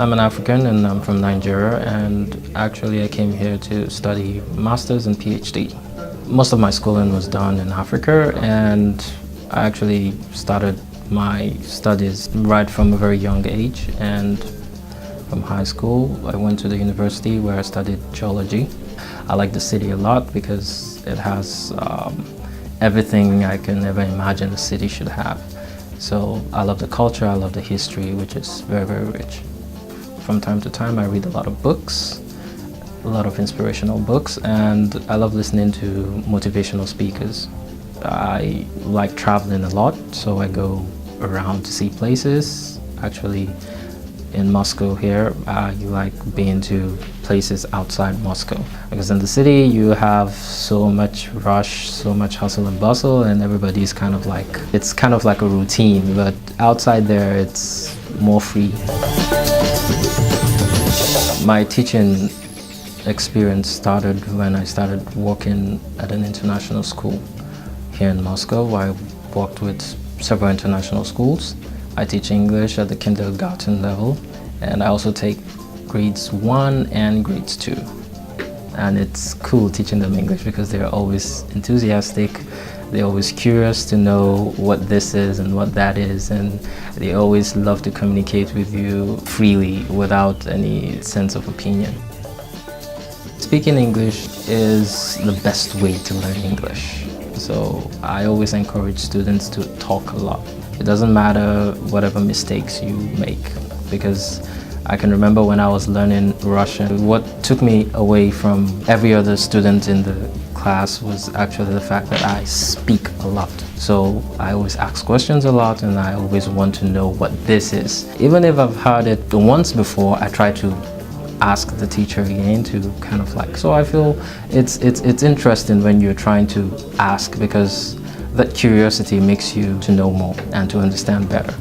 I'm an African and I'm from Nigeria, and actually I came here to study Masters and PhD. Most of my schooling was done in Africa, and I actually started my studies right from a very young age. And from high school, I went to the university where I studied geology. I like the city a lot because it has everything I can ever imagine a city should have. So I love the culture, I love the history, which is very, very rich. From time to time, I read a lot of books, a lot of inspirational books, and I love listening to motivational speakers. I like traveling a lot, so I go around to see places. Actually, in Moscow here, I like being to places outside Moscow, because in the city you have so much rush, so much hustle and bustle, and everybody's kind of like, it's kind of like a routine, but outside there it's more free. My teaching experience started when I started working at an international school here in Moscow. I worked with several international schools. I teach English at the kindergarten level, and I also take grades 1 and grades 2. And it's cool teaching them English because they're always enthusiastic, they're always curious to know what this is and what that is, and they always love to communicate with you freely without any sense of opinion. Speaking English is the best way to learn English. So I always encourage students to talk a lot. It doesn't matter whatever mistakes you make, because I can remember when I was learning Russian, what took me away from every other student in the class was actually the fact that I speak a lot. So I always ask questions a lot, and I always want to know what this is. Even if I've heard it once before, I try to ask the teacher again to kind of like, so I feel it's interesting when you're trying to ask, because that curiosity makes you to know more and to understand better.